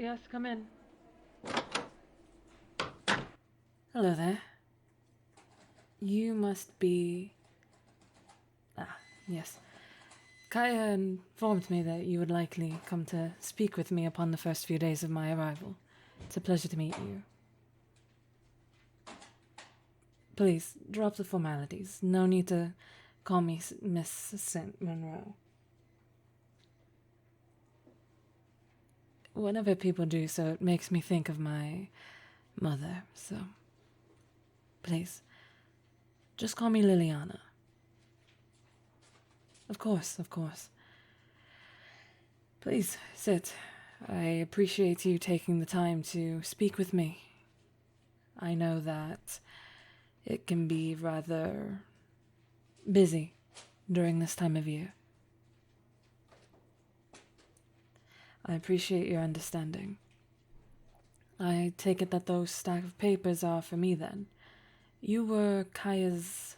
Yes, come in. Hello there. You must be... yes. Kaya informed me that you would likely come to speak with me upon the first few days of my arrival. It's a pleasure to meet you. Please, drop the formalities. No need to call me Miss St. Monroe. Whenever people do so, it makes me think of my mother, so... Please, just call me Liliana. Of course, of course. Please, sit. I appreciate you taking the time to speak with me. I know that it can be rather busy during this time of year. I appreciate your understanding. I take it that those stack of papers are for me then. You were Kaya's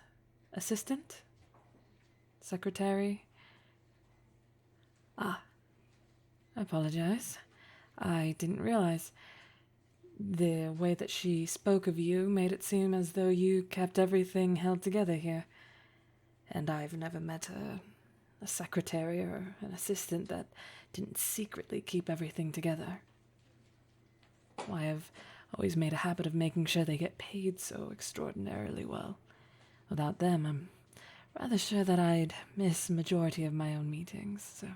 assistant? Secretary? I apologize. I didn't realize. The way that she spoke of you made it seem as though you kept everything held together here. And I've never met a secretary or an assistant that didn't secretly keep everything together. Why, I've always made a habit of making sure they get paid so extraordinarily well. Without them, I'm rather sure that I'd miss a majority of my own meetings, so...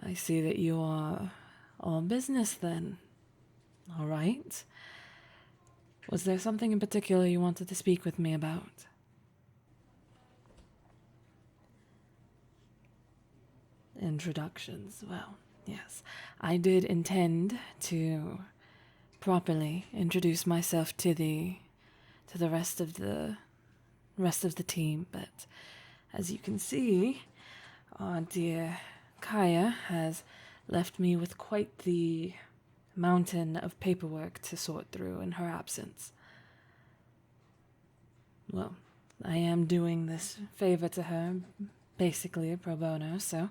I see that you are all business then. All right. Was there something in particular you wanted to speak with me about? Introductions. Well, yes. I did intend to properly introduce myself to the rest of the team, but as you can see, our dear Kaya has left me with quite the mountain of paperwork to sort through in her absence. Well, I am doing this favor to her, basically a pro bono, so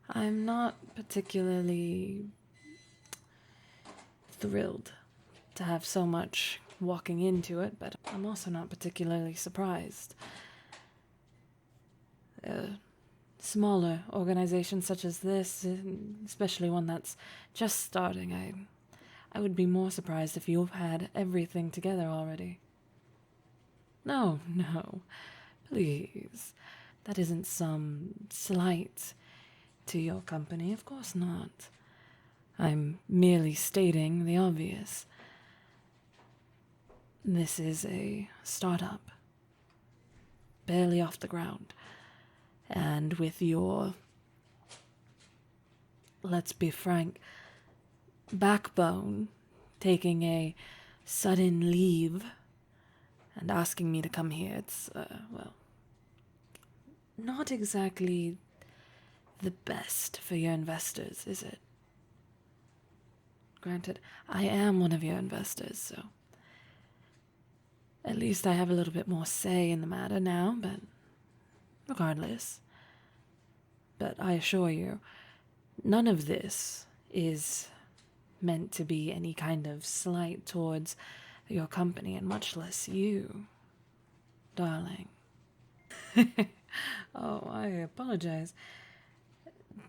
I'm not particularly thrilled to have so much walking into it, but I'm also not particularly surprised. Smaller organization such as this, especially one that's just starting, I would be more surprised if you've had everything together already. No, please. That isn't some slight to your company, of course not. I'm merely stating the obvious. This is a startup, barely off the ground. And with your, let's be frank, backbone taking a sudden leave and asking me to come here, it's, well, not exactly the best for your investors, is it? Granted, I am one of your investors, so at least I have a little bit more say in the matter now, but regardless. But I assure you, none of this is meant to be any kind of slight towards your company, and much less you, darling. Oh, I apologize.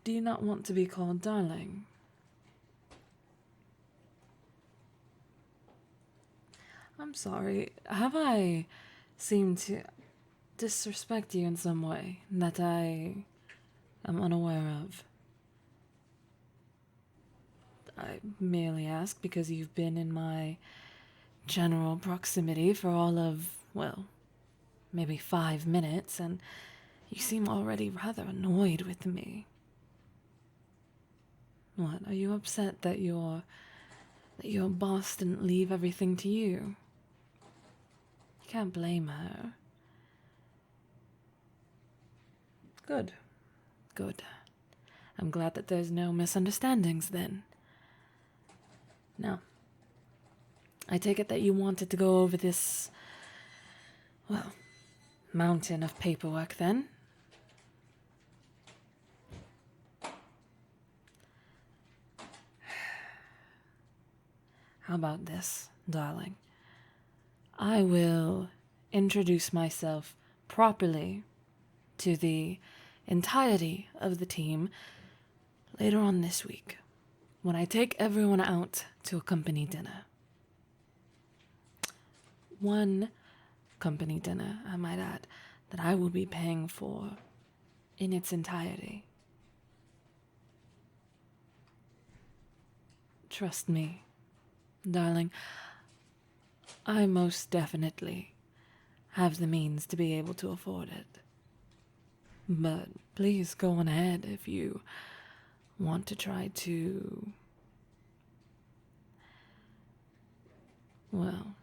Do you not want to be called darling? I'm sorry. Have I seemed to disrespect you in some way that I am unaware of? I merely ask because you've been in my general proximity for all of, well, maybe 5 minutes, and you seem already rather annoyed with me. What, are you upset that your boss didn't leave everything to you? You can't blame her. Good. I'm glad that there's no misunderstandings then. Now, I take it that you wanted to go over this, well, mountain of paperwork then? How about this, darling? I will introduce myself properly to the entirety of the team later on this week, when I take everyone out to a company dinner. One company dinner, I might add, that I will be paying for in its entirety. Trust me, darling, I most definitely have the means to be able to afford it. But please go on ahead if you want to try to, well,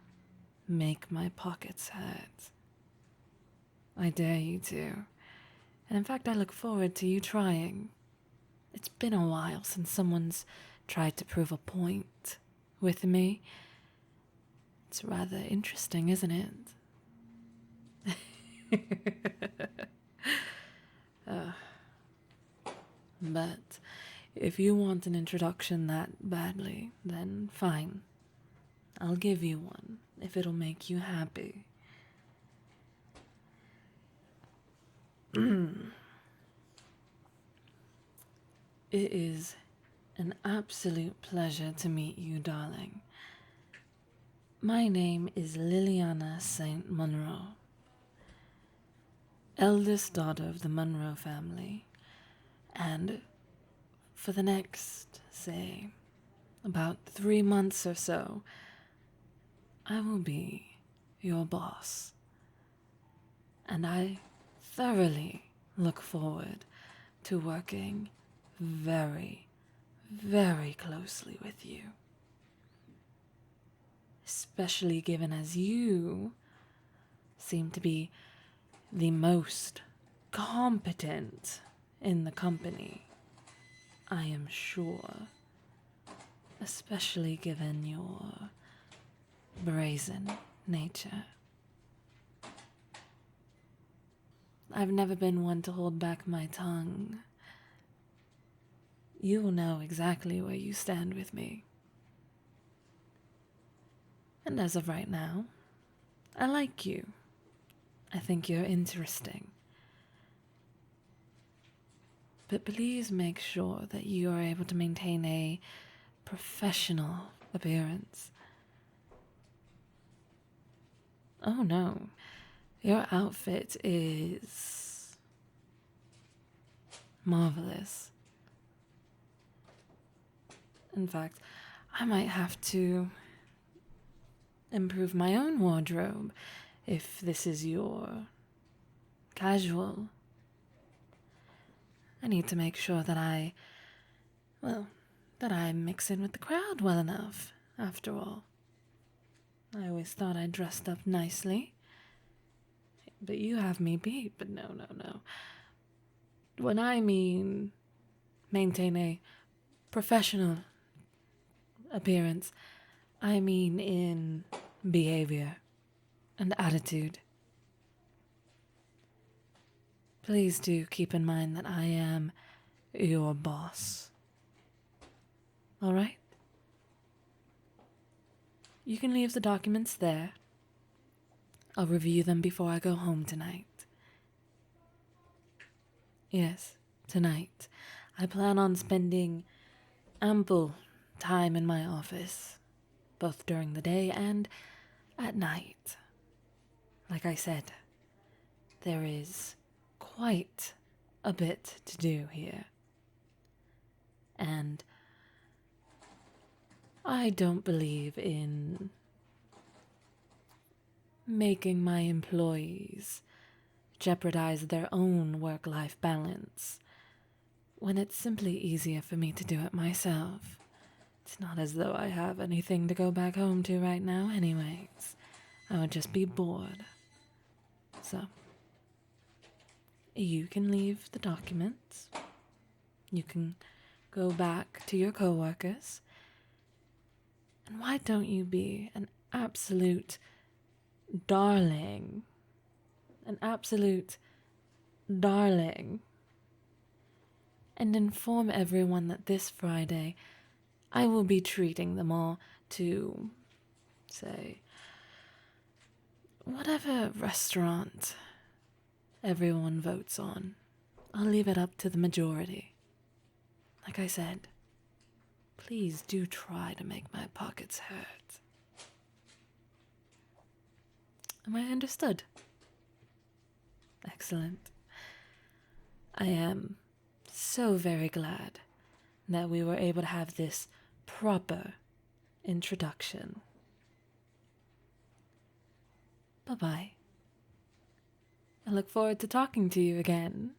make my pockets hurt. I dare you to. And in fact, I look forward to you trying. It's been a while since someone's tried to prove a point with me. It's rather interesting, isn't it? But if you want an introduction that badly, then fine. I'll give you one, if it'll make you happy. It is an absolute pleasure to meet you, darling. My name is Liliana St. Monroe, eldest daughter of the Monroe family, and for the next, say, about 3 months or so, I will be your boss. And I thoroughly look forward to working very, very closely with you. Especially given as you seem to be the most competent in the company, I am sure. Especially given your brazen nature. I've never been one to hold back my tongue. You will know exactly where you stand with me. And as of right now, I like you. I think you're interesting. But please make sure that you are able to maintain a professional appearance. Oh no, your outfit is marvelous. In fact, I might have to improve my own wardrobe if this is your casual. I need to make sure that I mix in with the crowd well enough, after all. I always thought I dressed up nicely, but you have me beat. But no. When I mean maintain a professional appearance, I mean in behavior and attitude. Please do keep in mind that I am your boss. All right? You can leave the documents there. I'll review them before I go home tonight. Yes, tonight. I plan on spending ample time in my office, both during the day and at night. Like I said, there is quite a bit to do here. And I don't believe in making my employees jeopardize their own work-life balance when it's simply easier for me to do it myself. It's not as though I have anything to go back home to right now anyways. I would just be bored. So, you can leave the documents. You can go back to your coworkers. And why don't you be an absolute darling? An absolute darling. And inform everyone that this Friday I will be treating them all to, say, whatever restaurant everyone votes on. I'll leave it up to the majority. Like I said, please do try to make my pockets hurt. Am I understood? Excellent. I am so very glad that we were able to have this proper introduction. Bye-bye. I look forward to talking to you again.